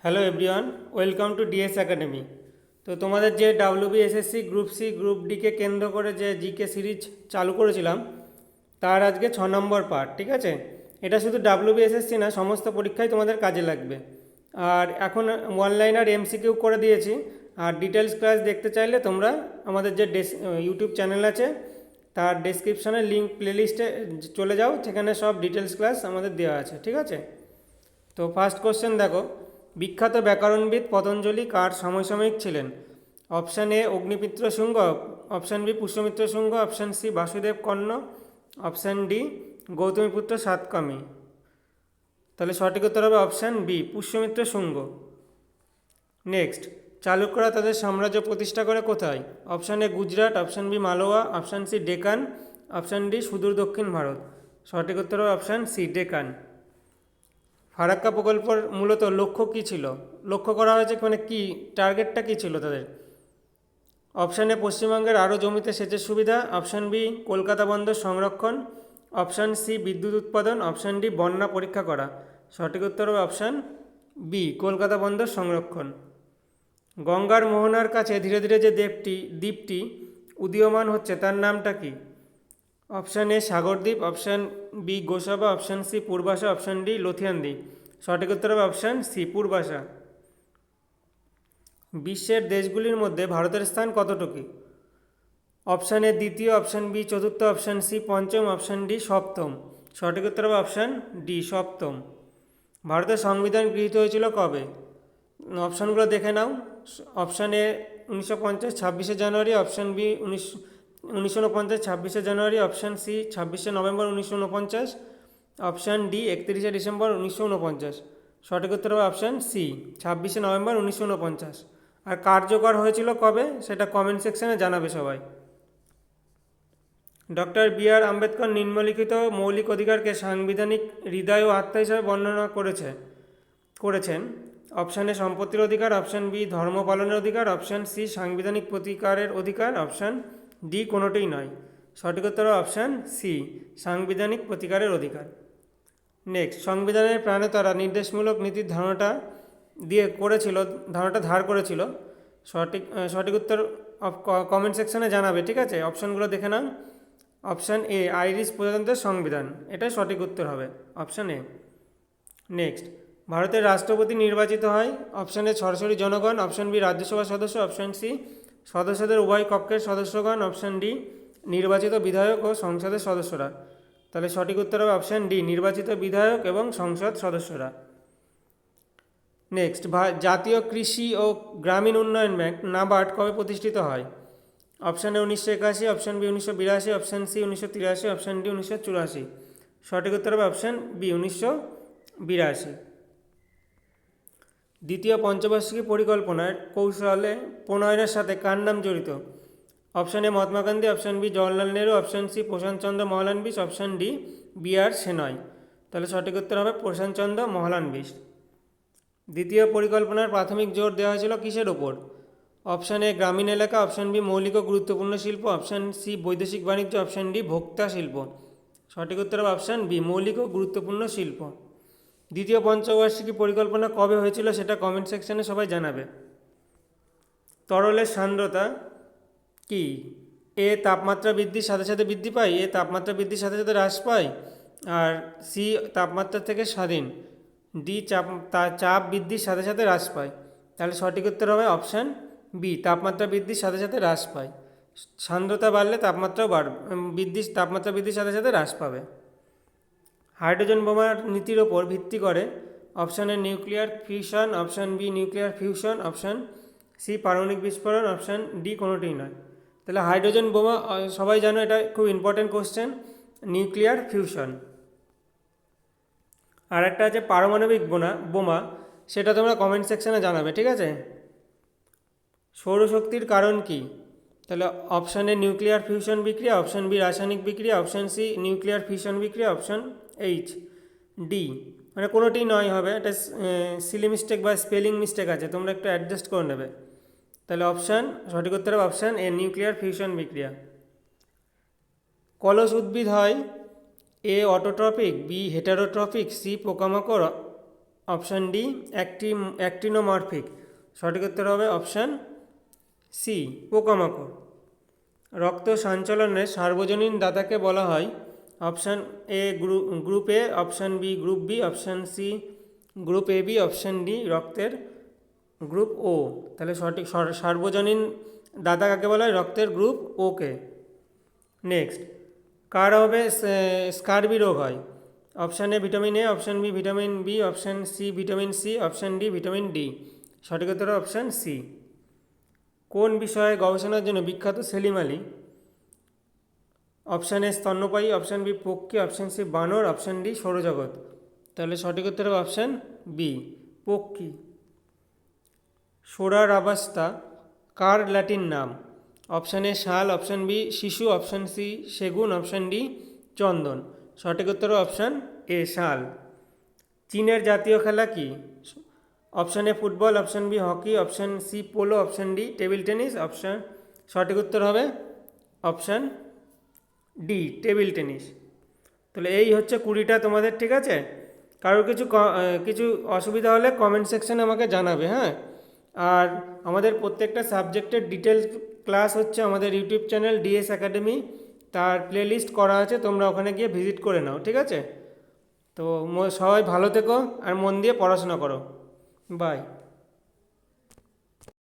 Hello everyone, welcome to DS academy. তো তোমাদের যে ডাব্লিউবিএসএসসি গ্রুপ সি গ্রুপ ডিকে কেন্দ্র করে যে জিকে সিরিজ চালু করেছিলাম তার আজকে 6 নম্বর পার্ট। ঠিক আছে, এটা শুধু ডাব্লিউবিএসএসসি না, সমস্ত পরীক্ষায় তোমাদের কাজে লাগবে। আর এখন অনলাইন আর এমসিকিউ করে দিয়েছি। আর ডিটেলস ক্লাস দেখতে চাইলে তোমরা আমাদের যে ইউটিউব চ্যানেল আছে তার ডেসক্রিপশানে লিঙ্ক প্লেলিস্টে চলে যাও, সেখানে সব ডিটেলস ক্লাস আমাদের দেওয়া আছে। ঠিক আছে, তো ফার্স্ট কোশ্চেন দেখো, বিখ্যাত ব্যাকরণবিদ পতঞ্জলি কার সমসাময়িক ছিলেন? Option A Agnimitra Shunga, option B Pushyamitra Shunga, option C Vasudeva Karna, option D Gautamiputra Satakarni. তাহলে সঠিক উত্তর হবে option B Pushyamitra Shunga. Next, চালুক্যরা তাদের সাম্রাজ্য প্রতিষ্ঠা করে কোথায়? Option A Gujarat, option B Malwa, option C Deccan, option D সুদূর দক্ষিণ ভারত। সঠিক উত্তর হবে অপশান সি ডেকান। ফারাক্কা প্রকল্পের মূলত লক্ষ্য কী ছিল? লক্ষ্য করা হয়েছে মানে কি, টার্গেটটা কী ছিল তাদের? অপশান এ পশ্চিমবঙ্গের আরও জমিতে সেচের সুবিধা, অপশান বি কলকাতা বন্দর সংরক্ষণ, অপশান সি বিদ্যুৎ উৎপাদন, অপশান ডি বন্যা পরীক্ষা করা। সঠিক উত্তর হবে অপশান বি কলকাতা বন্দর সংরক্ষণ। গঙ্গার মোহনার কাছে ধীরে ধীরে যে দ্বীপটি উদীয়মান হচ্ছে তার নামটা কি? Option A Sagardwip, option B Gosaba, option C Purbasha, option D Lothian দ্বীপ। সঠিক উত্তর হবে অপশান সি পূর্বাশা। বিশ্বের দেশগুলির মধ্যে ভারতের স্থান কতটুকু? অপশান এ দ্বিতীয়, অপশান বি চতুর্থ, অপশান সি পঞ্চম, অপশান ডি সপ্তম। সঠিক উত্তর হবে অপশান ডি সপ্তম। ভারতের সংবিধান গৃহীত হয়েছিল কবে? অপশানগুলো দেখে নাও। অপশান এ 1950 26শে জানুয়ারি, অপশান বি 1949 26শে জানুয়ারি, অপশান সি 26শে নভেম্বর 1949, অপশান ডি 31শে ডিসেম্বর 1949। সঠিক উত্তর হবে অপশান সি 26শে নভেম্বর 1949। আর কার্যকর হয়েছিল কবে সেটা কমেন্ট সেকশনে জানাবে সবাই। ডক্টর বি আর আম্বেদকর নিম্নলিখিত মৌলিক অধিকারকে সাংবিধানিক হৃদয় ও আত্মা হিসাবে বর্ণনা করেছেন। অপশান এ সম্পত্তির অধিকার, অপশান বি ধর্ম পালনের অধিকার, অপশান সি সাংবিধানিক প্রতিকারের অধিকার, অপশান ডি কোনোটিই নয়। সঠিক উত্তর অপশান সি সাংবিধানিক প্রতিকারের অধিকার। নেক্সট, সংবিধানের প্রাণেতারা নির্দেশমূলক নীতির ধারণাটা ধার করেছিল। সঠিক উত্তর কমেন্ট সেকশনে জানাবে। ঠিক আছে, অপশানগুলো দেখে নাও। অপশান এ আইরিশ প্রজাতন্ত্রের সংবিধান, এটাই সঠিক উত্তর হবে অপশান এ। নেক্সট, ভারতের রাষ্ট্রপতি নির্বাচিত হয়। অপশান এ সরাসরি জনগণ, অপশান বি রাজ্যসভার সদস্য, অপশান সি সদস্যদের উভয় কক্ষের সদস্যগণ, অপশান ডি নির্বাচিত বিধায়ক ও সংসদের সদস্যরা। তাহলে সঠিক উত্তর হবে অপশান ডি নির্বাচিত বিধায়ক এবং সংসদ সদস্যরা। নেক্সট, জাতীয় কৃষি ও গ্রামীণ উন্নয়ন ব্যাংক নাবার্ড কবে প্রতিষ্ঠিত হয়? Option A 1981, option B 1982, option C 1983, option D 1984। সঠিক উত্তর হবে অপশান বি 1982। দ্বিতীয় পঞ্চবার্ষিকী পরিকল্পনার কৌশলে প্রণয়নের সাথে কার নাম জড়িত? Option A Mahatma Gandhi, option B Jawaharlal Nehru, option C Prashanta Chandra Mahalanobis, option D B R Shenoy. তাহলে সঠিক উত্তর হবে প্রশান্ত চন্দ্র মহলানবিশ। দ্বিতীয় পরিকল্পনার প্রাথমিক জোর দেওয়া হয়েছিল কিসের ওপর? অপশান এ গ্রামীণ এলাকা, অপশান বি মৌলিক ও গুরুত্বপূর্ণ শিল্প, অপশান সি বৈদেশিক বাণিজ্য, অপশান ডি ভোক্তা শিল্প। সঠিক উত্তর হবে অপশান বি মৌলিক ও গুরুত্বপূর্ণ শিল্প। দ্বিতীয় পঞ্চবার্ষিকী পরিকল্পনা কবে হয়েছিল সেটা কমেন্ট সেকশনে সবাই জানাবে। তরলের সান্দ্রতা কি? এ তাপমাত্রা বৃদ্ধির সাথে সাথে বৃদ্ধি পায়, এ তাপমাত্রা বৃদ্ধির সাথে সাথে হ্রাস পায়, আর সি তাপমাত্রা থেকে স্বাধীন, ডি চাপ বৃদ্ধির সাথে সাথে হ্রাস পায়। তাহলে সঠিক উত্তর হবে অপশান বি তাপমাত্রা বৃদ্ধির সাথে সাথে হ্রাস পায়। সান্দ্রতা বাড়লে তাপমাত্রাও বাড়বে, তাপমাত্রা বৃদ্ধির সাথে সাথে হ্রাস পাবে। হাইড্রোজেন বোমার নীতির ওপর ভিত্তি করে option A nuclear fusion, option B nuclear fusion, option C পারমাণবিক বিস্ফোরণ, অপশান ডি কোনোটিই নয়। তাহলে হাইড্রোজেন বোমা সবাই জানো, এটা খুব ইম্পর্টেন্ট কোশ্চেন, নিউক্লিয়ার ফিউশন। আর একটা আছে পারমাণবিক বোমা, সেটা তোমরা কমেন্ট সেকশনে জানাবে। ঠিক আছে, সৌরশক্তির কারণ কি? তাহলে অপশান এ নিউক্লিয়ার ফিউশন বিক্রিয়া, অপশান বি রাসায়নিক বিক্রিয়া, অপশান সি নিউক্লিয়ার ফিউশন বিক্রিয়া, অপশান এইচ ডি মানে কোনোটিই নয় হবে। এটা সিলি মিস্টেক বা স্পেলিং মিস্টেক আছে, তোমরা একটু অ্যাডজাস্ট করে নেবে। তাহলে সঠিক উত্তর হবে অপশান এ নিউক্লিয়ার ফিউশন বিক্রিয়া। কলস উদ্ভিদ হয় এ অটোট্রপিক, বি হেটারোট্রপিক, সি পোকামাকড়, অপশান ডি অ্যাক্টিনোমরফিক। সঠিক উত্তর হবে অপশান সি পোকামাকড়। রক্ত সঞ্চালনের সার্বজনীন দাতাকে বলা হয় option A group A, option B group B, option C group A B, option D রক্তের গ্রুপ ও। তাহলে সঠিক সার্বজনীন দাতা কাকে বলা হয়? রক্তের গ্রুপ ওকে। নেক্সট, কার হবে স্কারবি রোগ হয়? Option A vitamin A, option B vitamin B, option C vitamin C, option D vitamin D. সঠিক উত্তর অপশান সি। কোন বিষয়ে গবেষণার জন্য বিখ্যাত সেলিম আলী? অপশান এ স্তন্যপায়ী, অপশান বি পক্ষী, অপশান সি বানর, অপশান ডি সৌরজগৎ। তাহলে সঠিক উত্তর হবে অপশান বি পক্ষী। সোরা রাবাস্তা কার ল্যাটিন নাম? অপশান এ শাল, অপশান বি শিশু, অপশান সি সেগুন, অপশান ডি চন্দন। সঠিক উত্তর অপশান এ শাল। চীনের জাতীয় খেলা কি? Option A football, option B hockey, option C polo, option D table tennis. সঠিক উত্তর হবে অপশান ডি টেবিল টেনিস। তাহলে এই হচ্ছে 20টা তোমাদের, ঠিক আছে? কারোর কিছু অসুবিধা হলে কমেন্ট সেকশানে আমাকে জানাবে, হ্যাঁ। আর আমাদের প্রত্যেকটা সাবজেক্টের ডিটেলস ক্লাস হচ্ছে আমাদের ইউটিউব চ্যানেল ডিএস একাডেমি, তার প্লেলিস্ট করা আছে, তোমরা ওখানে গিয়ে ভিজিট করে নাও, ঠিক আছে? তো সবাই ভালো থেকো আর মন দিয়ে পড়াশোনা করো। বাই।